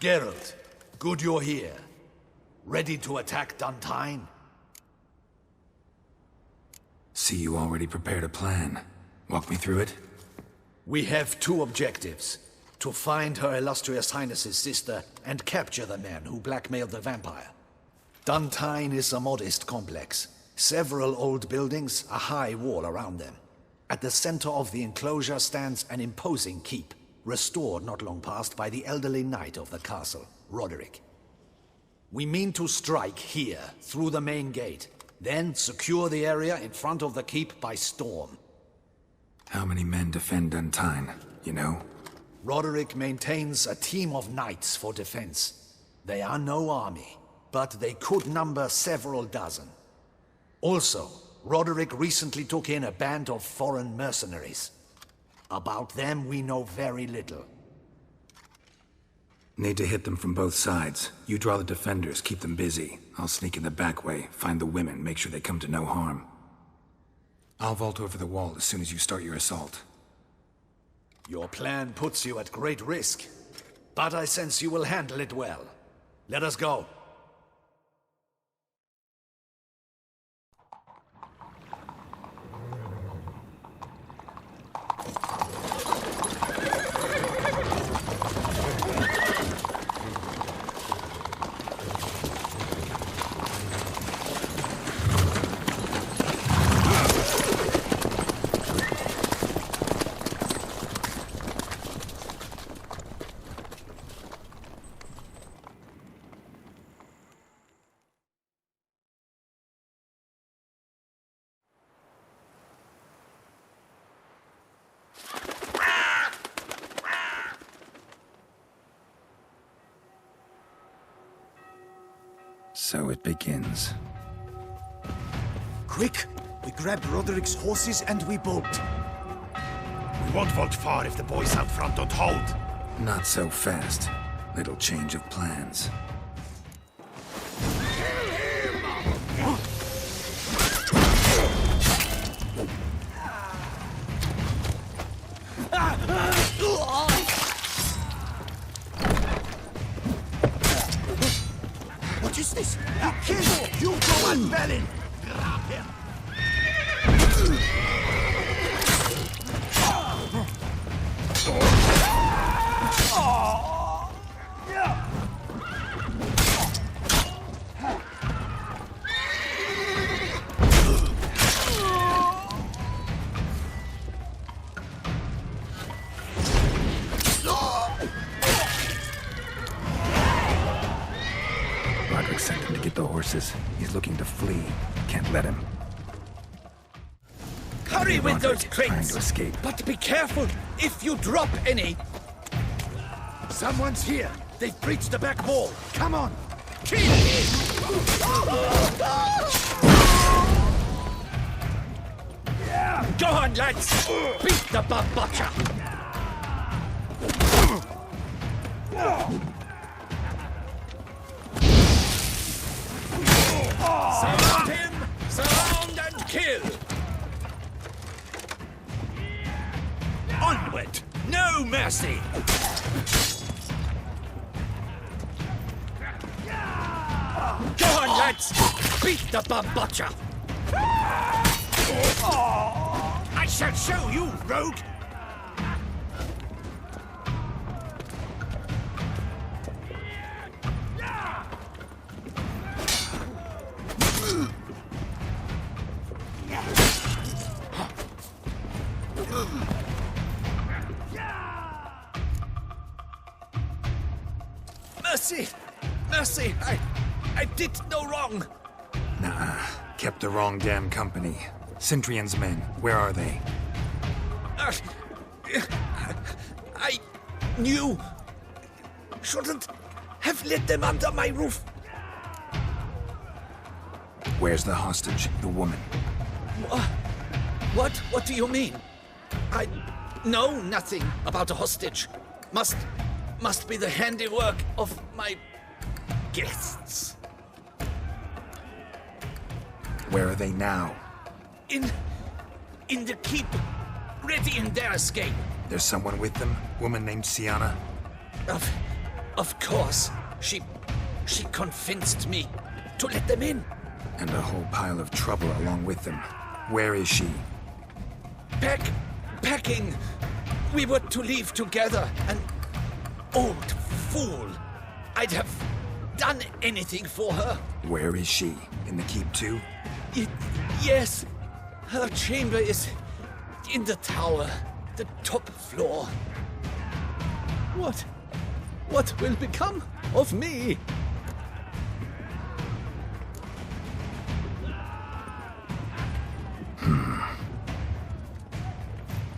Geralt, good you're here. Ready to attack Dantine? See, you already prepared a plan. Walk me through it. We have two objectives. To find Her Illustrious Highness's sister and capture the man who blackmailed the vampire. Dantine is a modest complex. Several old buildings, a high wall around them. At the center of the enclosure stands an imposing keep, restored not long past by the elderly knight of the castle, Roderick. We mean to strike here, through the main gate, then secure the area in front of the keep by storm. How many men defend Dantine, you know? Roderick maintains a team of knights for defense. They are no army, but they could number several dozen. Also, Roderick recently took in a band of foreign mercenaries. About them we know very little. Need to hit them from both sides. You draw the defenders, keep them busy. I'll sneak in the back way, find the women, make sure they come to no harm. I'll vault over the wall as soon as you start your assault. Your plan puts you at great risk, but I sense you will handle it well. Let us go. So it begins. Quick! We grab Roderick's horses and we bolt. We won't vault far if the boys out front don't hold. Not so fast. Little change of plans. What is this? You kill him! You go and Melon! Grab him! Roderick sent him to get the horses. He's looking to flee. Can't let him. Hurry with those Trying to crates! escape. But be careful if you drop any! Someone's here! They've breached the back wall! Come on! Kill him! Go on, lads! Beat the butcher! Surround him! Surround and kill! Onward! No mercy! Go on, lads! Beat the butcher! I shall show you, rogue! Mercy! Mercy! I did no wrong! Nah, kept the wrong damn company. Centrion's men, where are they? I knew... shouldn't have let them under my roof. Where's the hostage, the woman? What? What do you mean? I know nothing about a hostage. Must be the handiwork of my guests. Where are they now? In the keep, ready in their escape. There's someone with them? Woman named Sienna? Of course. She convinced me to let them in. And a whole pile of trouble along with them. Where is she? Packing. We were to leave together. An old fool. I'd have done anything for her. Where is she? In the keep too? Yes. Her chamber is in the tower. The top floor. What will become of me?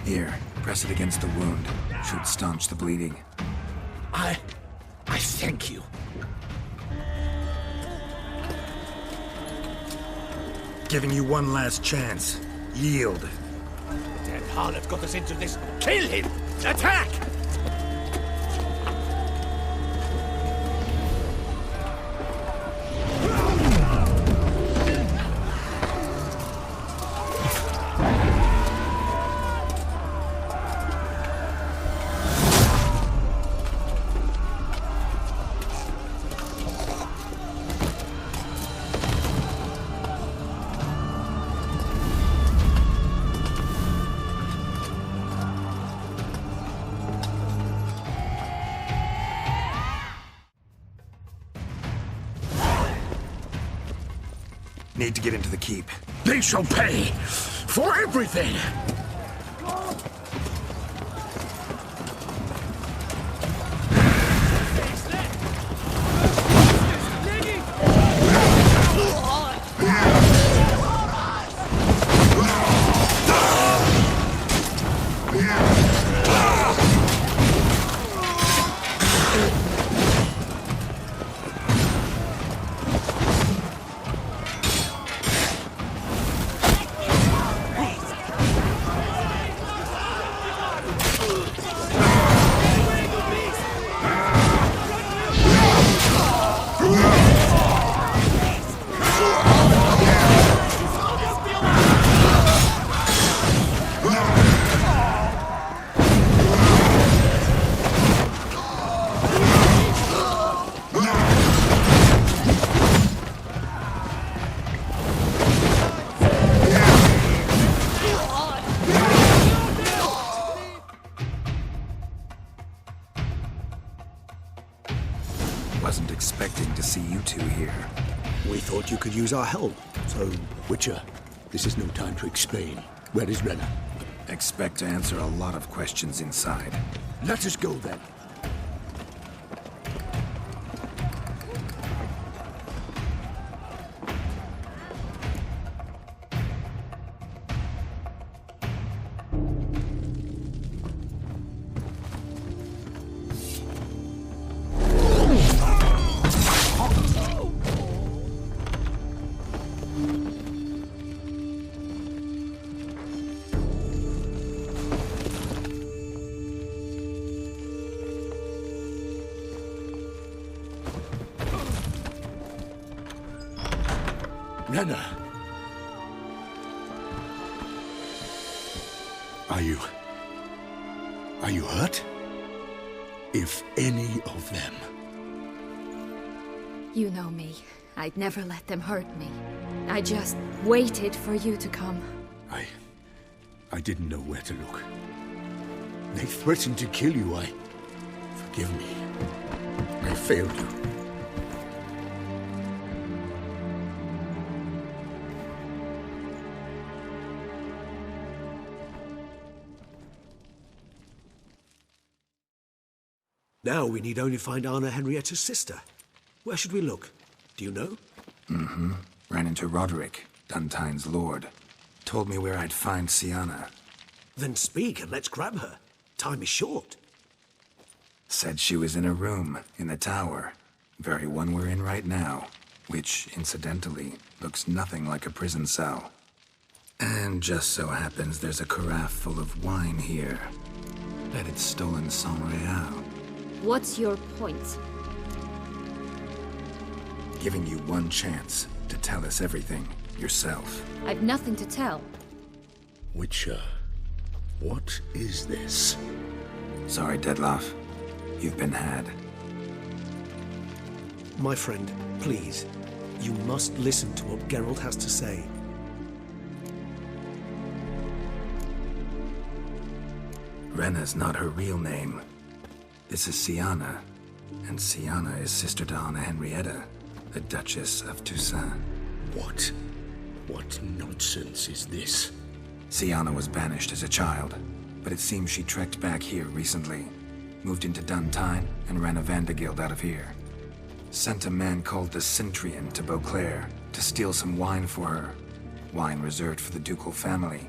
Here, press it against the wound. Should staunch the bleeding. I thank you. Giving you one last chance. Yield. That harlot got us into this. Kill him! Attack! Need to get into the keep. They shall pay for everything! Wasn't expecting to see you two here. We thought you could use our help. So, Witcher, this is no time to explain. Where is Rena? Expect to answer a lot of questions inside. Let us go then. Rena! Are you hurt? If any of them. You know me. I'd never let them hurt me. I just waited for you to come. I didn't know where to look. They threatened to kill you. Forgive me. I failed you. Now we need only find Anna Henrietta's sister. Where should we look? Do you know? Mm-hmm. Ran into Roderick, Dantine's lord. Told me where I'd find Sienna. Then speak and let's grab her. Time is short. Said she was in a room in the tower. Very one we're in right now. Which, incidentally, looks nothing like a prison cell. And just so happens there's a carafe full of wine here. Bet it's stolen San Real. What's your point? Giving you one chance to tell us everything yourself. I've nothing to tell. Witcher, what is this? Sorry, Dettlaff. You've been had. My friend, please. You must listen to what Geralt has to say. Rena's not her real name. This is Siana, and Siana is sister to Anna Henrietta, the Duchess of Toussaint. What? What nonsense is this? Siana was banished as a child, but it seems she trekked back here recently, moved into Dantine, and ran a Vandergild out of here. Sent a man called the Centurion to Beauclair to steal some wine for her. Wine reserved for the ducal family.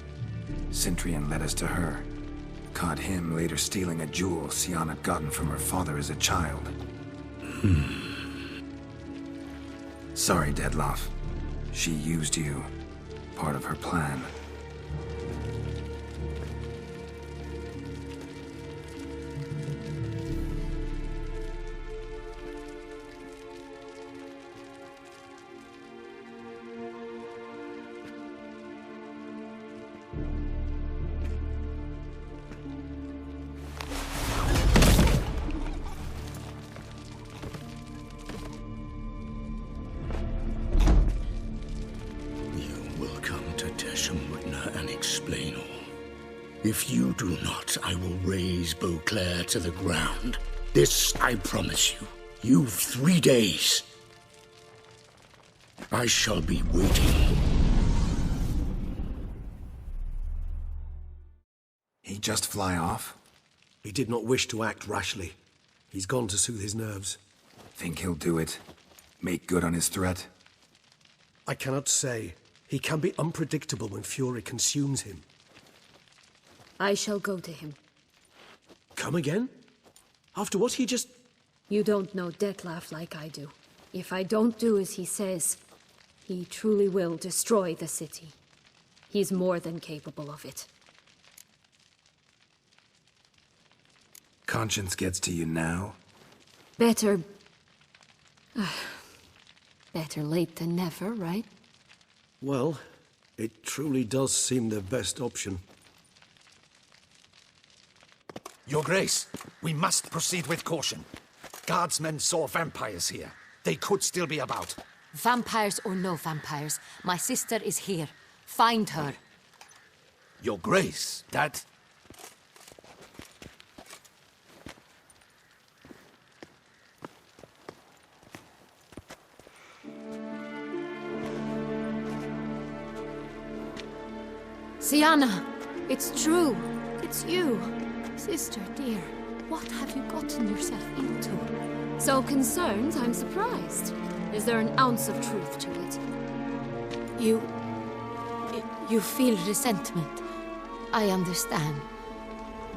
Centurion led us to her. Caught him later stealing a jewel Siana had gotten from her father as a child. Sorry, Deadloff. She used you. Part of her plan. And explain all. If you do not, I will raze Beauclair to the ground. This I promise you. You've 3 days. I shall be waiting. He just fly off? He did not wish to act rashly. He's gone to soothe his nerves. Think he'll do it? Make good on his threat? I cannot say. He can be unpredictable when fury consumes him. I shall go to him. Come again? After what he just... You don't know Dettlaff like I do. If I don't do as he says, he truly will destroy the city. He's more than capable of it. Conscience gets to you now? Better... better late than never, right? Well, it truly does seem the best option. Your Grace, we must proceed with caution. Guardsmen saw vampires here. They could still be about. Vampires or no vampires, my sister is here. Find her. Your Grace, that... Siana, it's true. It's you. Sister, dear, what have you gotten yourself into? So concerned, I'm surprised. Is there an ounce of truth to it? You feel resentment. I understand.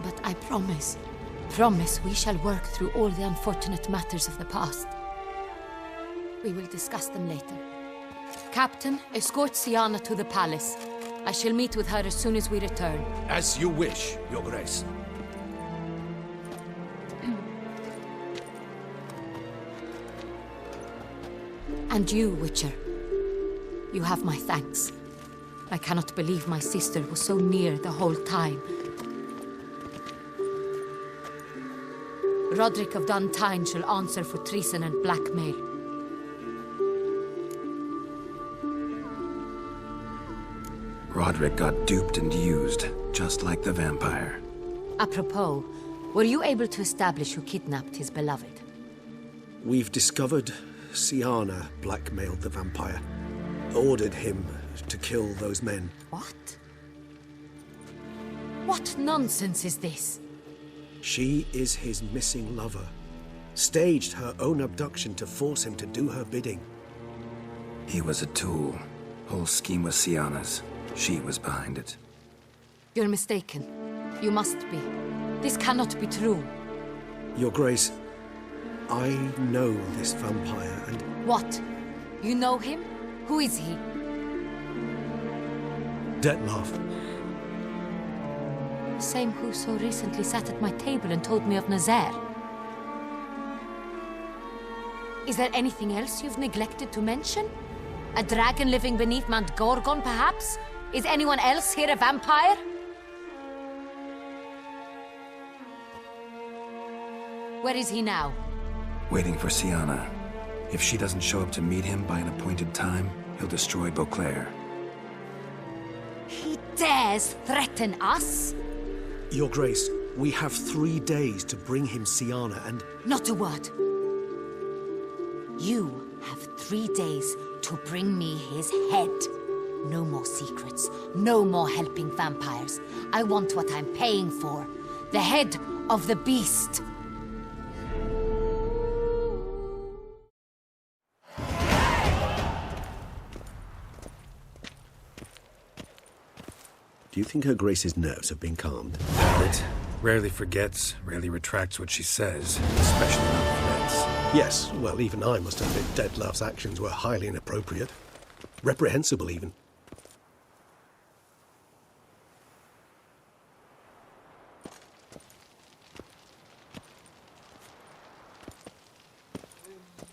But I promise we shall work through all the unfortunate matters of the past. We will discuss them later. Captain, escort Siana to the palace. I shall meet with her as soon as we return. As you wish, Your Grace. And you, Witcher. You have my thanks. I cannot believe my sister was so near the whole time. Roderick of Dantine shall answer for treason and blackmail. Roderick got duped and used, just like the vampire. Apropos, were you able to establish who kidnapped his beloved? We've discovered Siana blackmailed the vampire. Ordered him to kill those men. What? What nonsense is this? She is his missing lover. Staged her own abduction to force him to do her bidding. He was a tool. Whole scheme was Siana's. She was behind it. You're mistaken. You must be. This cannot be true. Your Grace, I know this vampire and... What? You know him? Who is he? Dettlaff. The same who so recently sat at my table and told me of Nazaire. Is there anything else you've neglected to mention? A dragon living beneath Mount Gorgon, perhaps? Is anyone else here a vampire? Where is he now? Waiting for Siana. If she doesn't show up to meet him by an appointed time, he'll destroy Beauclair. He dares threaten us? Your Grace, we have 3 days to bring him Siana and... Not a word. You have 3 days to bring me his head. No more secrets. No more helping vampires. I want what I'm paying for. The head of the beast. Do you think Her Grace's nerves have been calmed? It rarely forgets, rarely retracts what she says, especially not threats. Yes, well, even I must admit Detlav's actions were highly inappropriate. Reprehensible, even.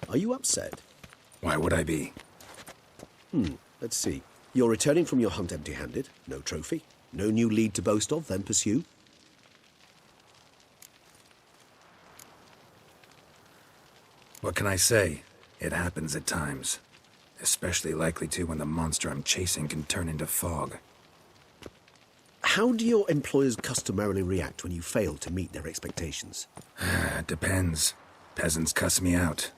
Are you upset? Why would I be? Let's see. You're returning from your hunt empty-handed. No trophy. No new lead to boast of, then pursue. What can I say? It happens at times. Especially likely to when the monster I'm chasing can turn into fog. How do your employers customarily react when you fail to meet their expectations? It depends. Peasants cuss me out.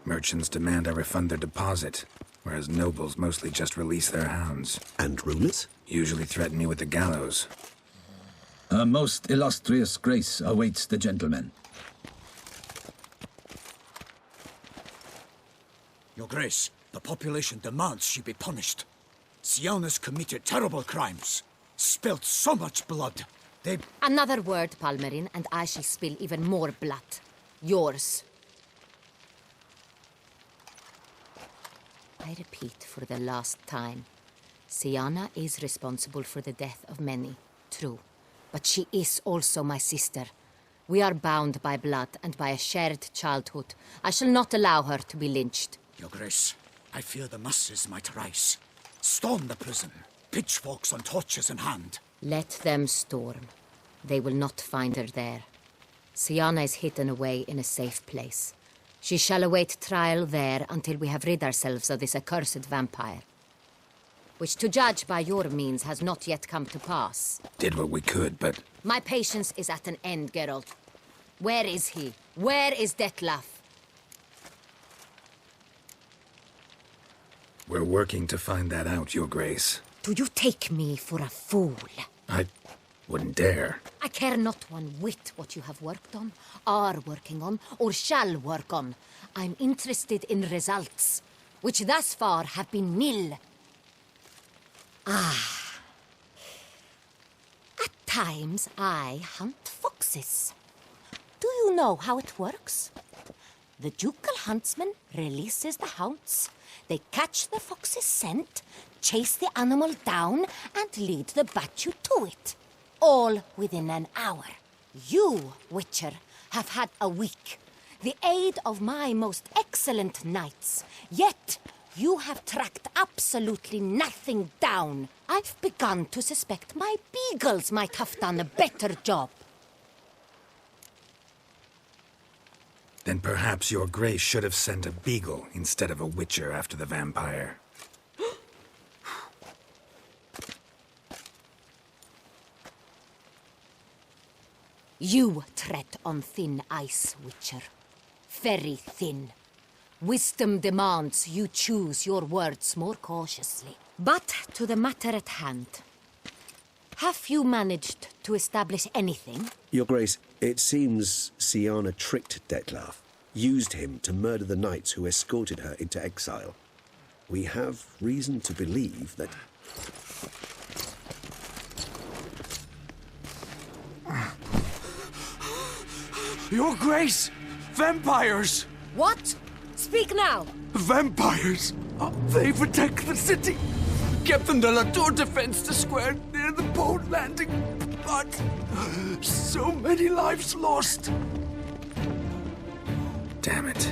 Merchants demand I refund their deposit, whereas nobles mostly just release their hounds. And rulers? Usually threaten me with the gallows. A most illustrious grace awaits the gentleman. Your Grace, the population demands she be punished. Siana's committed terrible crimes. Spilt so much blood. They... Another word, Palmerin, and I shall spill even more blood. Yours. I repeat for the last time. Siana is responsible for the death of many, true. But she is also my sister. We are bound by blood and by a shared childhood. I shall not allow her to be lynched. Your Grace, I fear the masses might rise. Storm the prison, pitchforks and torches in hand. Let them storm. They will not find her there. Siana is hidden away in a safe place. She shall await trial there until we have rid ourselves of this accursed vampire. Which, to judge by your means, has not yet come to pass. Did what we could, but... My patience is at an end, Geralt. Where is he? Where is Detlav? We're working to find that out, Your Grace. Do you take me for a fool? I wouldn't dare. I care not one whit what you have worked on, are working on, or shall work on. I'm interested in results, which thus far have been nil. At times I hunt foxes. Do you know how it works? The ducal huntsman releases the hounds. They catch the fox's scent, chase the animal down, and lead the battue to it. All within an hour. You, Witcher, have had a week. The aid of my most excellent knights. Yet, you have tracked absolutely nothing down. I've begun to suspect my beagles might have done a better job. Then perhaps Your Grace should have sent a beagle instead of a witcher after the vampire. You tread on thin ice, Witcher. Very thin. Wisdom demands you choose your words more cautiously. But to the matter at hand. Have you managed to establish anything? Your Grace, it seems Siana tricked Detlav, used him to murder the knights who escorted her into exile. We have reason to believe that... Your Grace! Vampires! What? Speak now! Vampires! They protect the city! Captain de la Tour defends the square near the boat landing, but so many lives lost! Damn it.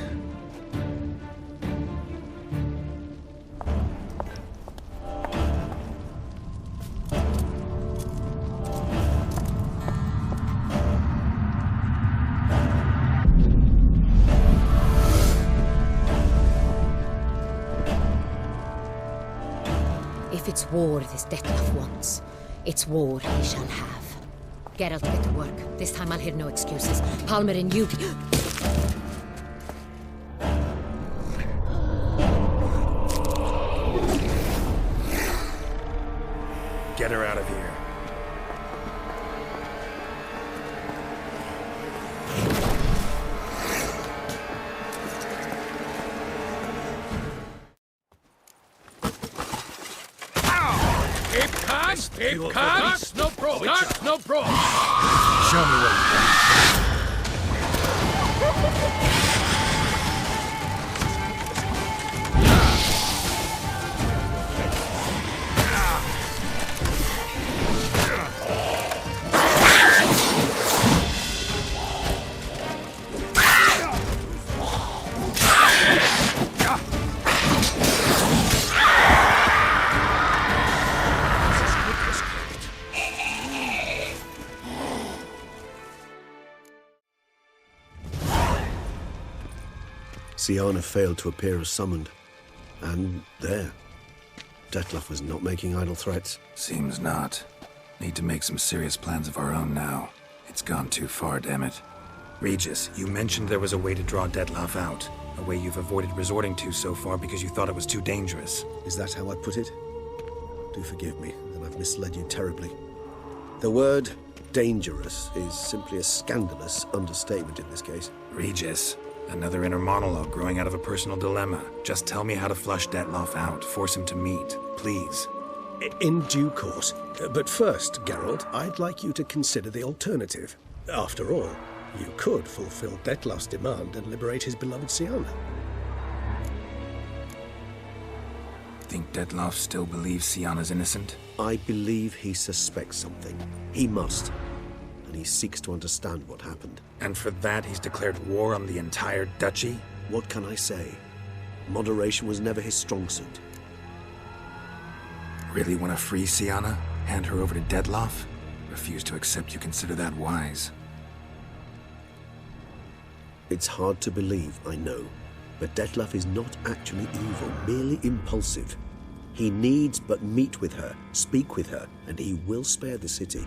If it's war this Detlef wants, it's war he shall have. Geralt, get to work. This time I'll hear no excuses. Palmer and you... Get her out of here. It cuts! No probe! No probe! Show me what you got. Siana failed to appear as summoned. And there. Detlef was not making idle threats. Seems not. Need to make some serious plans of our own now. It's gone too far, damn it. Regis, you mentioned there was a way to draw Detlef out. A way you've avoided resorting to so far because you thought it was too dangerous. Is that how I put it? Do forgive me, that I've misled you terribly. The word dangerous is simply a scandalous understatement in this case. Regis, another inner monologue growing out of a personal dilemma. Just tell me how to flush Detlef out. Force him to meet, please. In due course. But first, Geralt, I'd like you to consider the alternative. After all, you could fulfill Detlef's demand and liberate his beloved Siana. Think Detlef still believes Siana's innocent? I believe he suspects something. He must. And he seeks to understand what happened. And for that, he's declared war on the entire duchy? What can I say? Moderation was never his strong suit. Really want to free Siana? Hand her over to Detlef? Refuse to accept you consider that wise. It's hard to believe, I know. But Detlef is not actually evil, merely impulsive. He needs but meet with her, speak with her, and he will spare the city.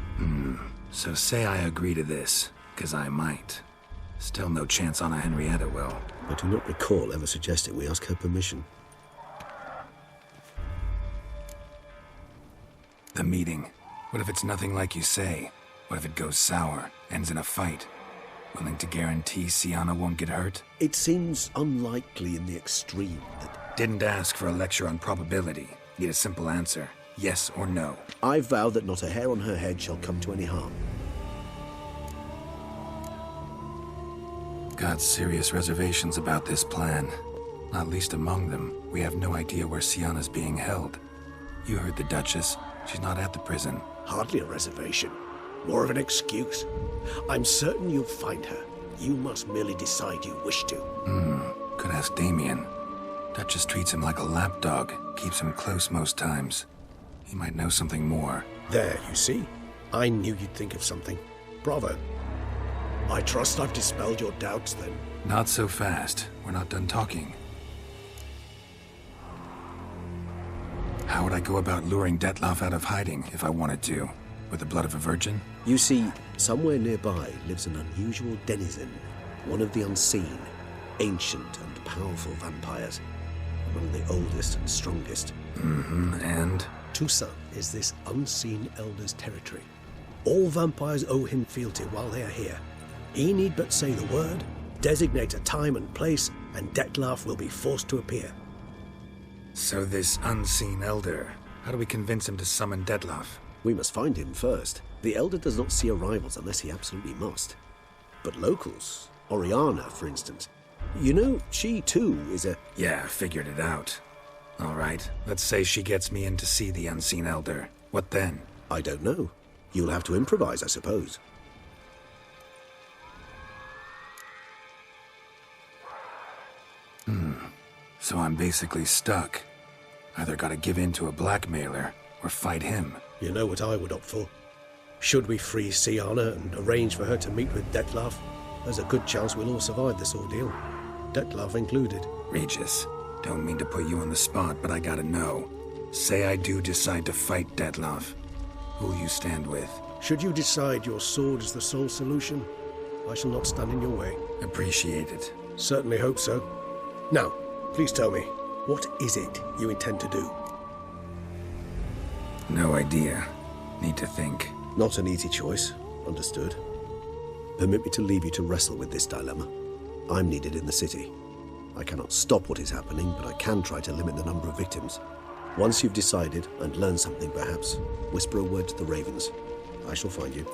So say I agree to this, because I might. Still no chance Anna Henrietta will. I do not recall ever suggesting we ask her permission. The meeting. What if it's nothing like you say? What if it goes sour, ends in a fight? Willing to guarantee Siana won't get hurt? It seems unlikely in the extreme that... Didn't ask for a lecture on probability. Need a simple answer. Yes or no. I vow that not a hair on her head shall come to any harm. Got serious reservations about this plan. Not least among them, we have no idea where Siana's being held. You heard the Duchess. She's not at the prison. Hardly a reservation. More of an excuse. I'm certain you'll find her. You must merely decide you wish to. Could ask Damien. Duchess treats him like a lapdog. Keeps him close most times. He might know something more. There, you see? I knew you'd think of something. Bravo. I trust I've dispelled your doubts, then. Not so fast. We're not done talking. How would I go about luring Detlef out of hiding if I wanted to? With the blood of a virgin? You see, somewhere nearby lives an unusual denizen. One of the unseen, ancient and powerful vampires. Among the oldest and strongest. And? Toussaint is this unseen elder's territory. All vampires owe him fealty while they are here. He need but say the word, designate a time and place, and Detlef will be forced to appear. So this unseen elder, how do we convince him to summon Detlef? We must find him first. The elder does not see arrivals unless he absolutely must. But locals, Oriana, for instance, you know, she too is a... Yeah, figured it out. All right, let's say she gets me in to see the unseen elder. What then? I don't know. You'll have to improvise, I suppose. So I'm basically stuck. Either gotta give in to a blackmailer, or fight him. You know what I would opt for. Should we free Siana and arrange for her to meet with Detlef, there's a good chance we'll all survive this ordeal. Detlef included. Regis, don't mean to put you on the spot, but I gotta know. Say I do decide to fight Dettlaff. Who'll you stand with? Should you decide your sword is the sole solution, I shall not stand in your way. Appreciate it. Certainly hope so. Now, please tell me, what is it you intend to do? No idea. Need to think. Not an easy choice. Understood. Permit me to leave you to wrestle with this dilemma. I'm needed in the city. I cannot stop what is happening, but I can try to limit the number of victims. Once you've decided, and learned something perhaps, whisper a word to the ravens. I shall find you.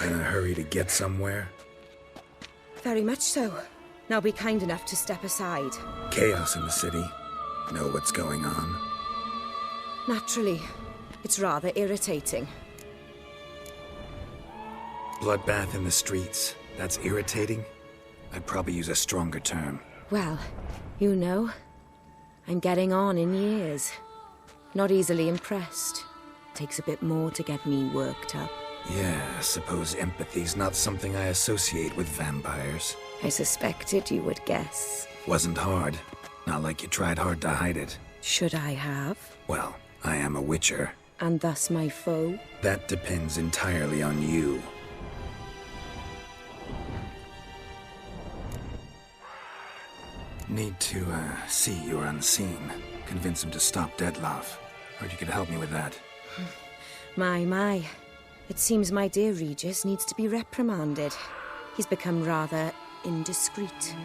In a hurry to get somewhere? Very much so. Now be kind enough to step aside. Chaos in the city. Know what's going on? Naturally. It's rather irritating. Bloodbath in the streets. That's irritating? I'd probably use a stronger term. Well, you know, I'm getting on in years. Not easily impressed. Takes a bit more to get me worked up. Yeah, I suppose empathy's not something I associate with vampires. I suspected you would guess. Wasn't hard. Not like you tried hard to hide it. Should I have? Well, I am a witcher. And thus my foe? That depends entirely on you. Need to, see you're unseen. Convince him to stop Dettlaff. Heard you could help me with that. My. It seems my dear Regis needs to be reprimanded. He's become rather indiscreet.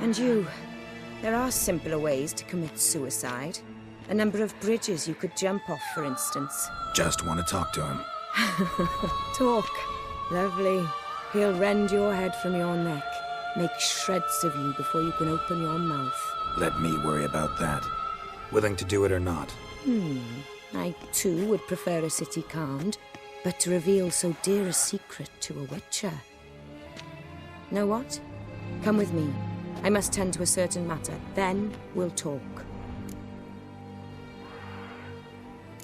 And you, there are simpler ways to commit suicide. A number of bridges you could jump off, for instance. Just want to talk to him. Talk. Lovely. He'll rend your head from your neck. Make shreds of you before you can open your mouth. Let me worry about that. Willing to do it or not? I, too, would prefer a city calmed, but to reveal so dear a secret to a witcher. Know what? Come with me. I must tend to a certain matter. Then we'll talk.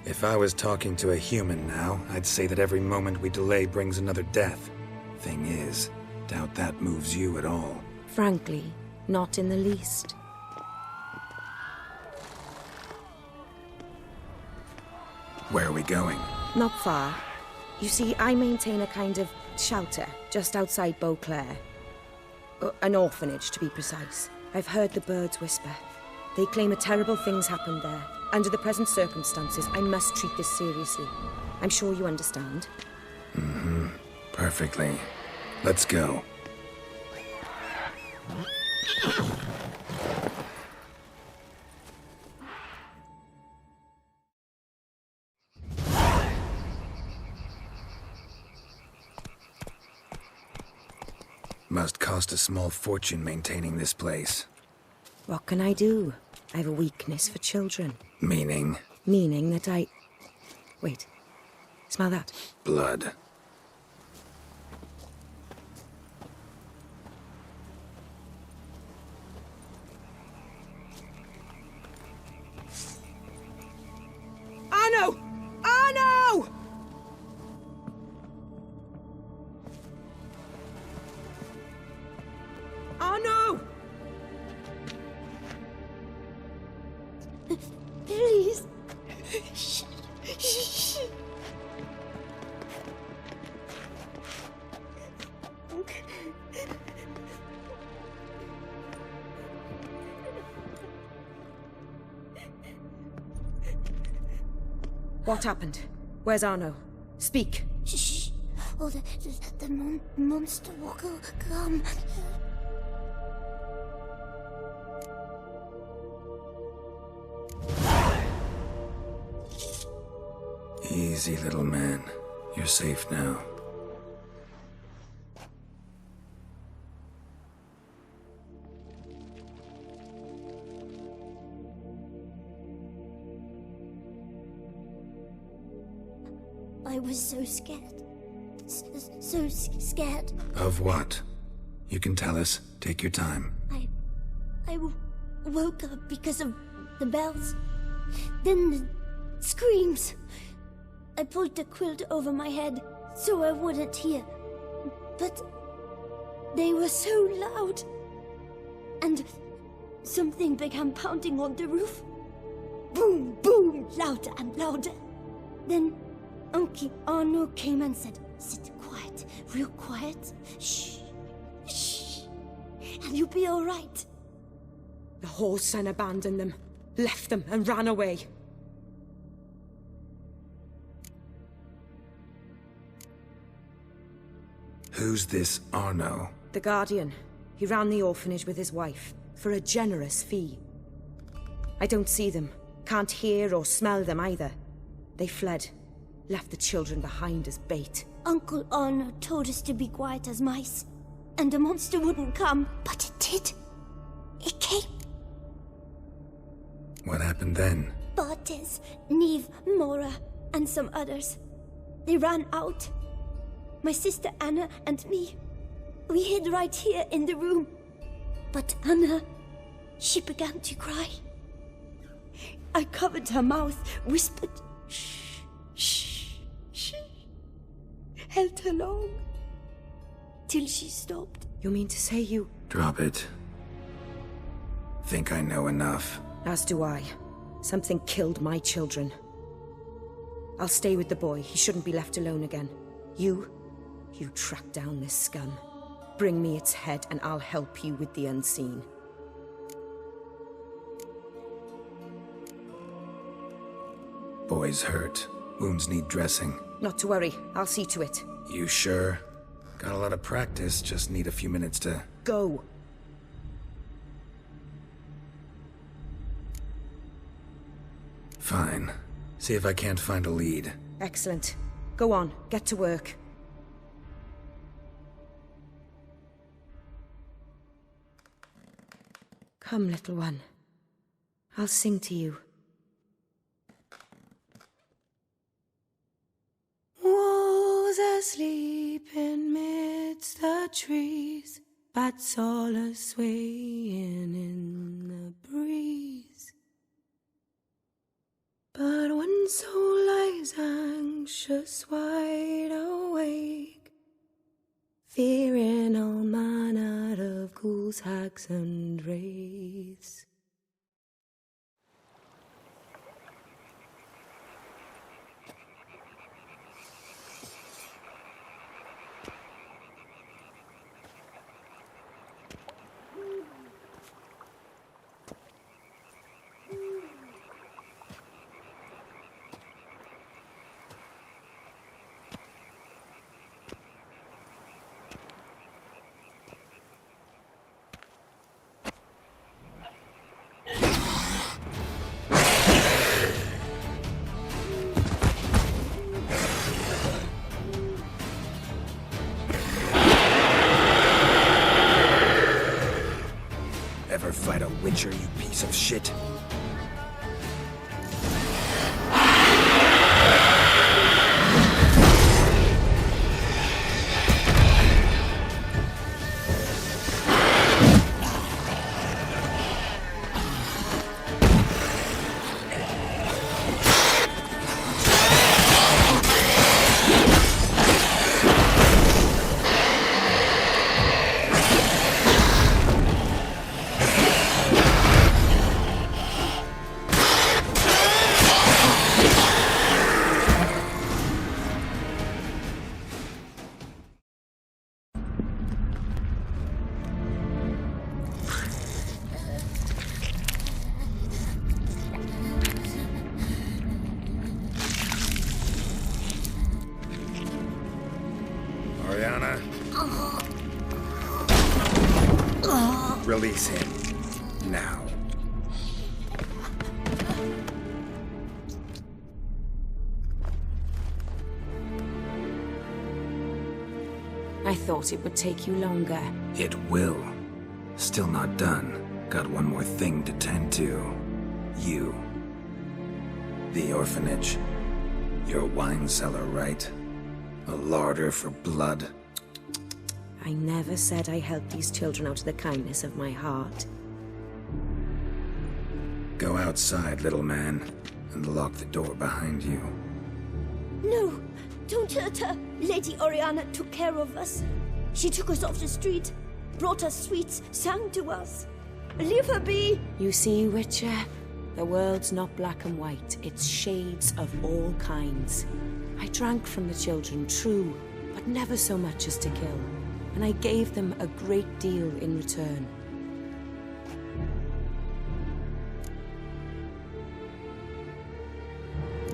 If I was talking to a human now, I'd say that every moment we delay brings another death. Thing is, doubt that moves you at all. Frankly, not in the least. Where are we going? Not far. You see, I maintain a kind of shelter just outside Beauclair. An orphanage, to be precise. I've heard the birds whisper. They claim a terrible things happened there. Under the present circumstances, I must treat this seriously. I'm sure you understand. Mm-hmm. Perfectly. Let's go. Must cost a small fortune maintaining this place. What can I do? I have a weakness for children. Meaning? Meaning that I... Wait. Smell that? Blood. Arno! Arno! Arno! Please. What happened? Where's Arno? Speak. Shh. Oh, the monster will come. Easy, little man. You're safe now. I was so scared. So scared. Of what? You can tell us. Take your time. I woke up because of the bells. Then the screams. I pulled the quilt over my head so I wouldn't hear. But they were so loud. And something began pounding on the roof. Boom, boom, louder and louder. Then Uncle Arno came and said, "Sit quiet, real quiet. Shh, shh, and you'll be all right." The horse son abandoned them, left them and ran away. Who's this Arno? The Guardian. He ran the orphanage with his wife, for a generous fee. I don't see them, can't hear or smell them either. They fled, left the children behind as bait. Uncle Arno told us to be quiet as mice, and the monster wouldn't come, but it did. It came. What happened then? Bartes, Neve, Mora, and some others. They ran out. My sister Anna and me. We hid right here in the room. But Anna, she began to cry. I covered her mouth, whispered, "Shh, shh, shh." Held her long. Till she stopped. You mean to say you... Drop it. Think I know enough. As do I. Something killed my children. I'll stay with the boy. He shouldn't be left alone again. You track down this scum. Bring me its head and I'll help you with the unseen. Boy's hurt. Wounds need dressing. Not to worry. I'll see to it. You sure? Got a lot of practice, just need a few minutes to... Go! Fine. See if I can't find a lead. Excellent. Go on, get to work. Come, little one. I'll sing to you. Was asleep in midst the trees, bats all a-swaying in the breeze. But one soul lies anxious, wide awake, fearing all manner of ghouls, hags, and wraiths. Witcher, you piece of shit. Oriana. Release him. Now. I thought it would take you longer. It will. Still not done. Got one more thing to tend to. You. The orphanage. Your wine cellar, right? A larder for blood. I never said I helped these children out of the kindness of my heart. Go outside, little man, and lock the door behind you. No, don't hurt her. Lady Oriana took care of us. She took us off the street, brought us sweets, sang to us. Leave her be. You see, Witcher? The world's not black and white. It's shades of all kinds. I drank from the children, true, but never so much as to kill. And I gave them a great deal in return.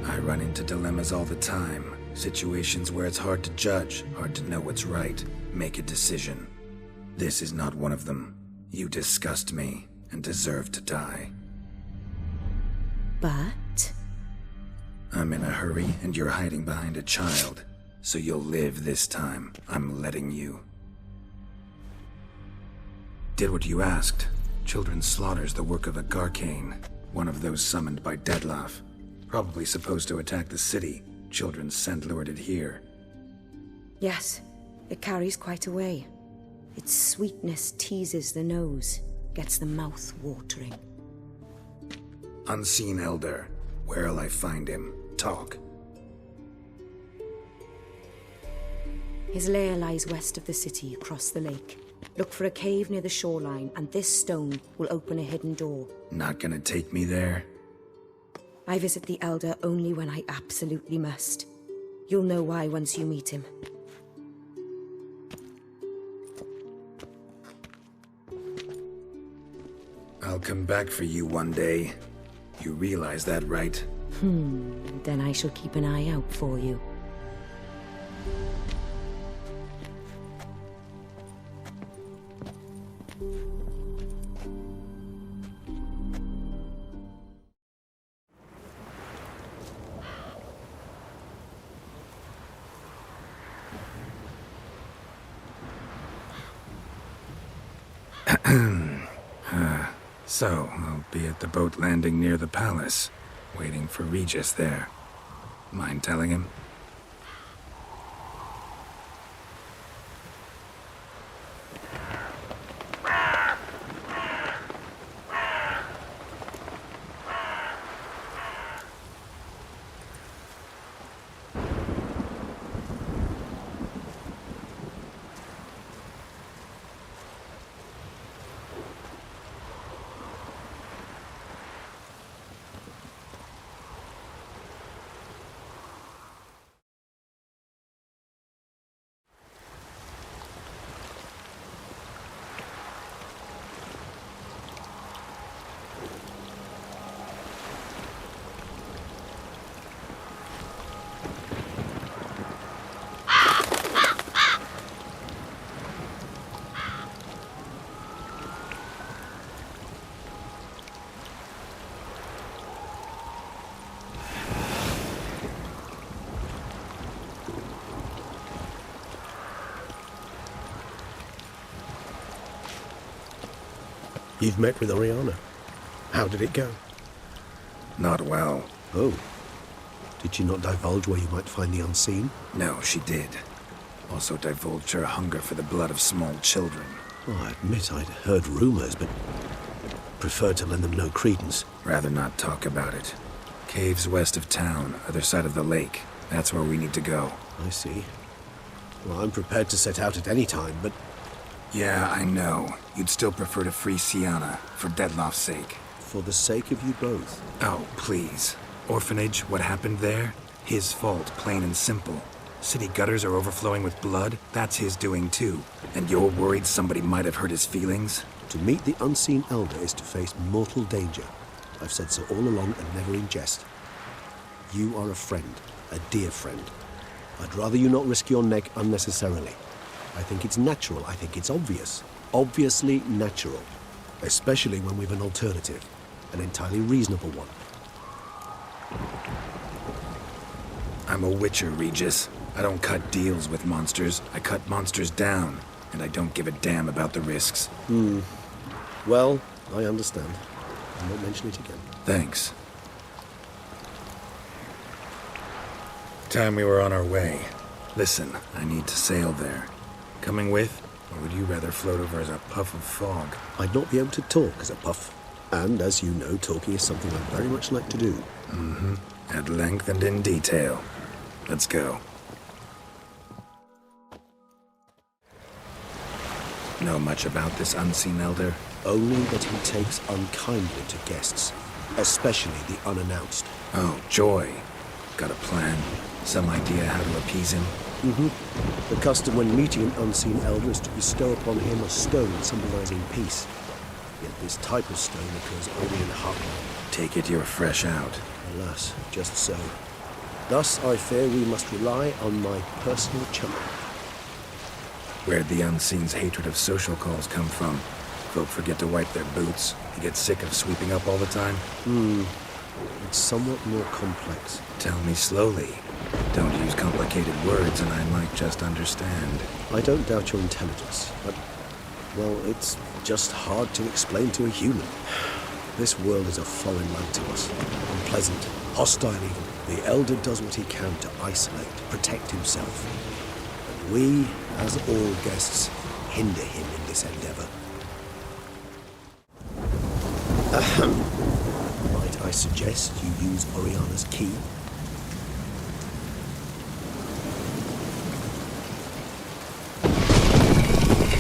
I run into dilemmas all the time. Situations where it's hard to judge, hard to know what's right, make a decision. This is not one of them. You disgust me and deserve to die. But? I'm in a hurry and you're hiding behind a child. So you'll live this time. I'm letting you. Did what you asked. Children's slaughter's the work of a Garcane, one of those summoned by Dettlaff. Probably supposed to attack the city. Children's scent lured it here. Yes, it carries quite a way. Its sweetness teases the nose, gets the mouth watering. Unseen Elder. Where'll I find him? Talk. His lair lies west of the city, across the lake. Look for a cave near the shoreline, and this stone will open a hidden door. Not gonna take me there? I visit the Elder only when I absolutely must. You'll know why once you meet him. I'll come back for you one day. You realize that, right? Then I shall keep an eye out for you. So, I'll be at the boat landing near the palace, waiting for Regis there. Mind telling him? You've met with Oriana. How did it go? Not well. Oh. Did she not divulge where you might find the unseen? No, she did. Also divulged her hunger for the blood of small children. Oh, I admit I'd heard rumors, but preferred to lend them no credence. Rather not talk about it. Caves west of town, other side of the lake. That's where we need to go. I see. Well, I'm prepared to set out at any time, but... Yeah, I know. You'd still prefer to free Sienna, for Dettlaff's sake. For the sake of you both. Oh, please. Orphanage, what happened there? His fault, plain and simple. City gutters are overflowing with blood. That's his doing too. And you're worried somebody might have hurt his feelings? To meet the unseen elder is to face mortal danger. I've said so all along and never in jest. You are a friend, a dear friend. I'd rather you not risk your neck unnecessarily. I think it's natural, I think it's obvious. Obviously natural. Especially when we've an alternative. An entirely reasonable one. I'm a witcher, Regis. I don't cut deals with monsters. I cut monsters down. And I don't give a damn about the risks. Well, I understand. I won't mention it again. Thanks. Time we were on our way. Listen, I need to sail there. Coming with? Or would you rather float over as a puff of fog? I'd not be able to talk as a puff. And, as you know, talking is something I very much like to do. Mm-hmm. At length and in detail. Let's go. Know much about this unseen elder? Only that he takes unkindly to guests, especially the unannounced. Oh, joy. Got a plan? Some idea how to appease him? The custom when meeting an unseen elder is to bestow upon him a stone symbolizing peace. Yet this type of stone occurs only in Heartland. Take it you're fresh out. Alas, just so. Thus, I fear we must rely on my personal chump. Where'd the unseen's hatred of social calls come from? Folk forget to wipe their boots. They get sick of sweeping up all the time. It's somewhat more complex. Tell me slowly. Don't use complicated words and I might just understand. I don't doubt your intelligence, but, well, it's just hard to explain to a human. This world is a foreign land to us. Unpleasant, hostile even. The Elder does what he can to isolate, protect himself. And we, as all guests, hinder him in this endeavor. Might I suggest you use Oriana's key?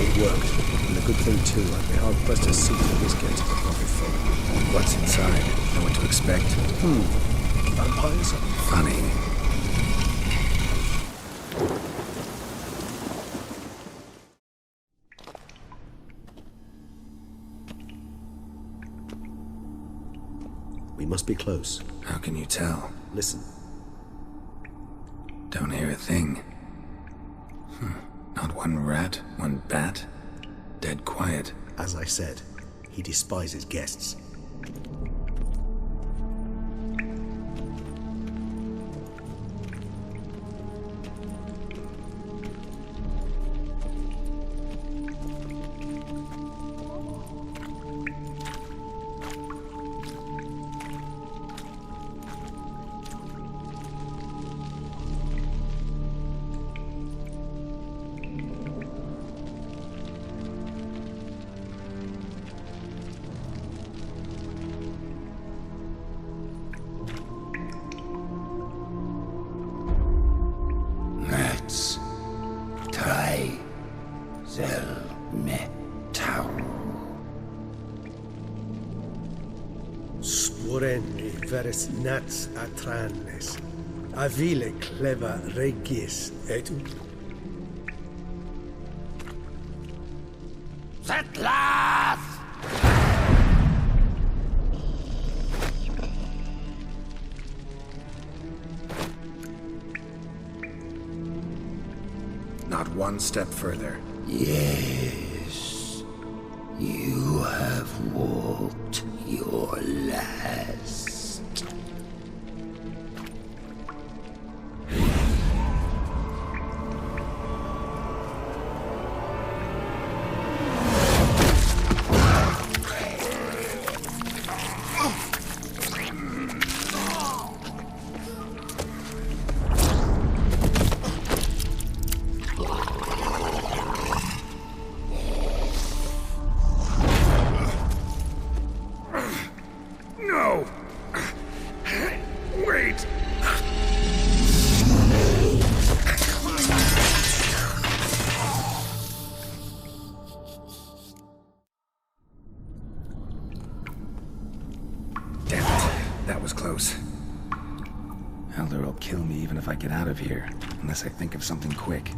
It worked. And a good thing too. I'd be hard-pressed to see through this gate to the profit folk. What's inside? Know what to expect? Vampires? Funny. We must be close. How can you tell? Listen. Don't hear a thing. Not one rat, one bat. Dead quiet. As I said, he despises guests. Veres nats atranes, avile cleva Regis et Settlers! Not one step further. Yes, you have walked your last. That was close. Elder will kill me even if I get out of here, unless I think of something quick.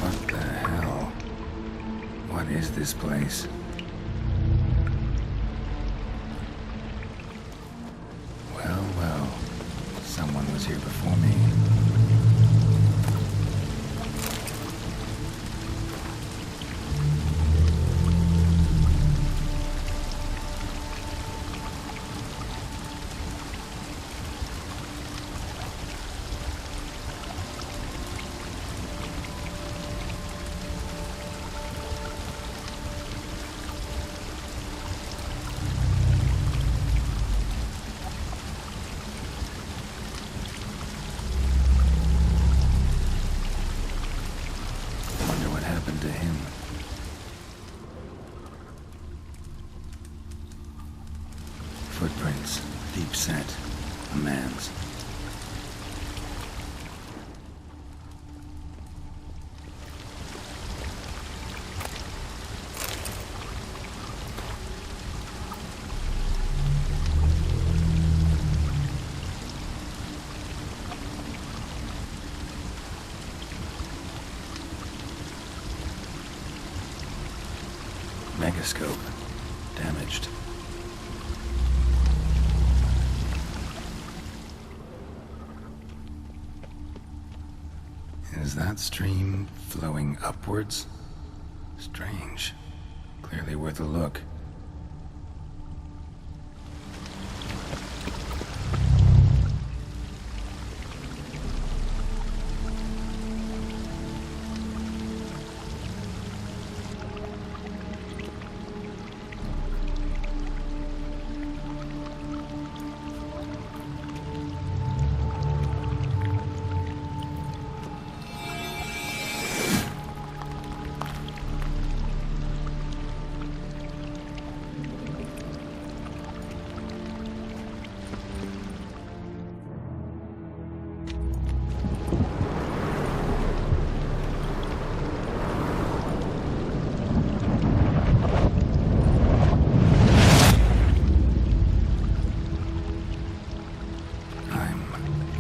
What the hell? What is this place? Well, someone was here before me. To him. Footprints, deep set, a man's. Megascope. Damaged. Is that stream flowing upwards? Strange. Clearly worth a look.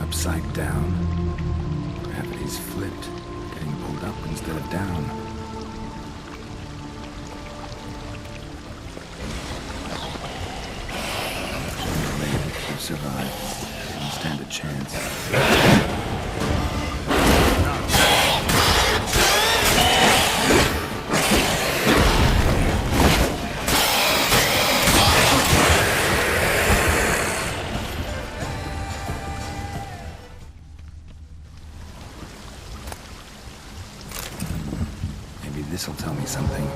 Upside down. Gravity's flipped, getting pulled up instead of down. Generated to survive. Didn't stand a chance. This'll tell me something.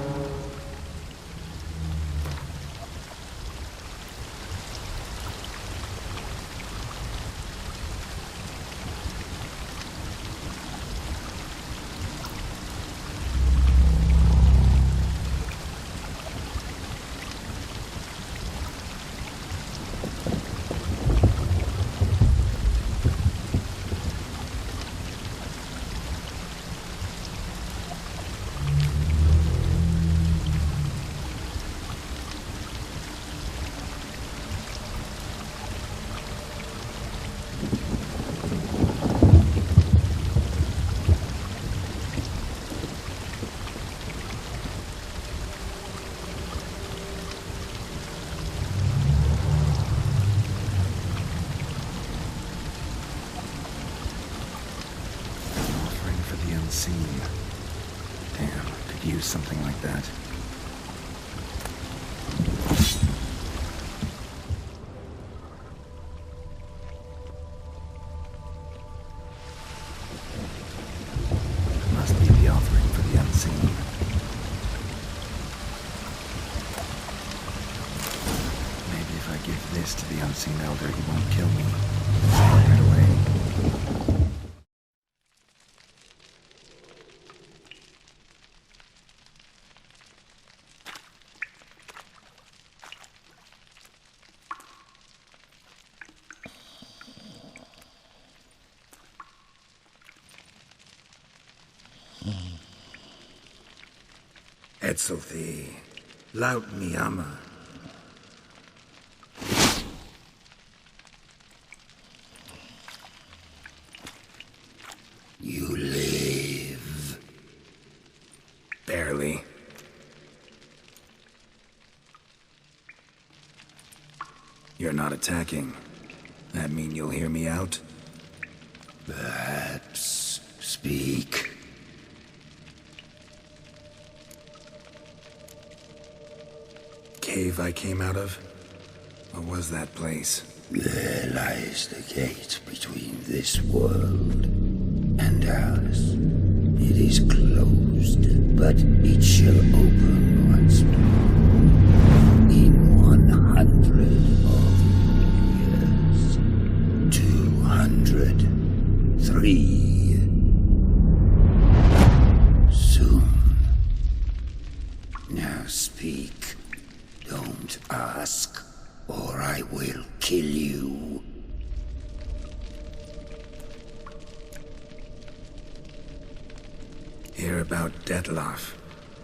Unseen. Damn, could use something like that. Must be the offering for the unseen. Maybe if I give this to the unseen elder, he won't kill me. Right away. Etzelthi, laut mi ama. You live. Barely. You're not attacking. That mean you'll hear me out? Perhaps speak. Cave I came out of? What was that place? There lies the gate between this world and ours. It is closed, but it shall open once more. In 100 of years. 203. Soon. Now speak. Don't ask, or I will kill you. Hear about Dettlaff.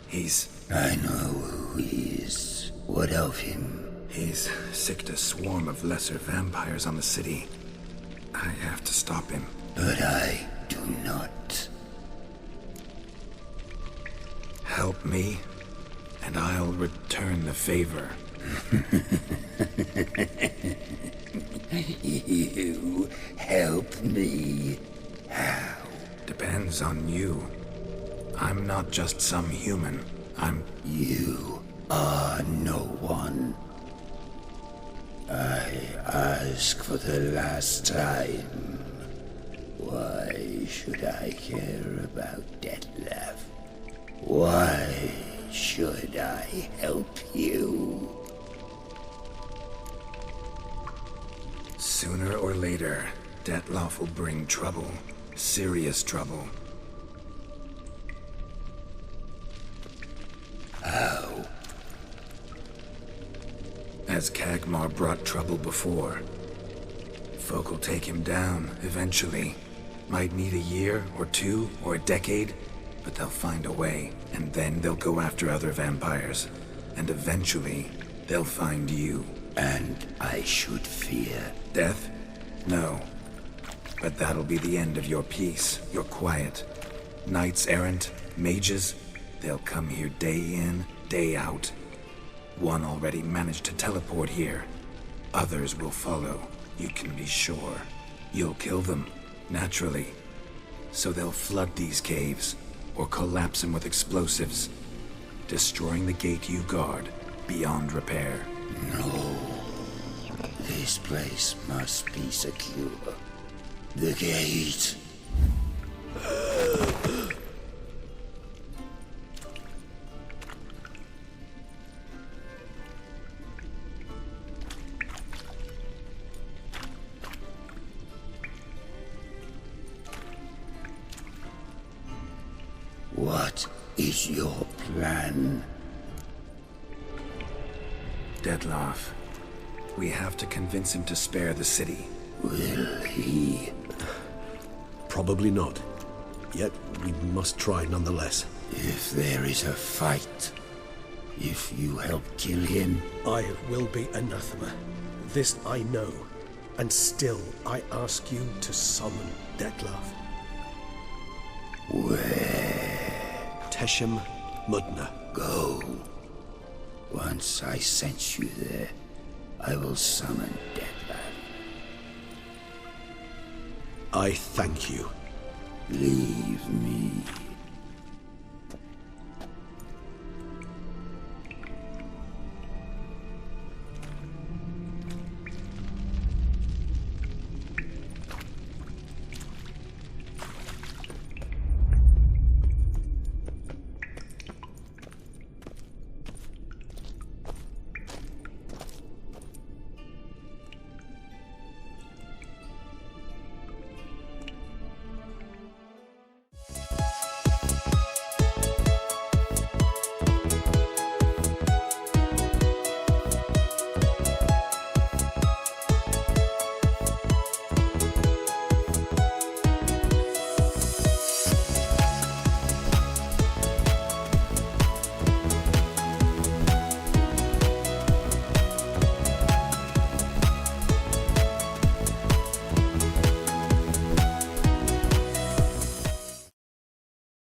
He's... I know who he is. What of him? He's sicked a swarm of lesser vampires on the city. I have to stop him. But I do not. Help me, and I'll return the favor. You help me? How? Depends on you. I'm not just some human. You are no one. I ask for the last time. Why should I care about Dettlaff? Why should I help you? Sooner or later, Dettlaff will bring trouble. Serious trouble. How? As Kagmar brought trouble before. Folk will take him down, eventually. Might need a year, or two, or a decade, but they'll find a way, and then they'll go after other vampires. And eventually, they'll find you. And I should fear death? No. But that'll be the end of your peace, your quiet. Knights errant, mages, they'll come here day in, day out. One already managed to teleport here. Others will follow, you can be sure. You'll kill them, naturally. So they'll flood these caves, or collapse them with explosives, destroying the gate you guard beyond repair. No. This place must be secure. The gate. What is your plan? Dettlaff. We have to convince him to spare the city. Will he? Probably not. Yet we must try nonetheless. If there is a fight, if you help kill him, I will be anathema. This I know. And still I ask you to summon Dettlaff. Where? Teshem Mudna. Go. Once I sense you there, I will summon Dettlaff. I thank you. Leave me.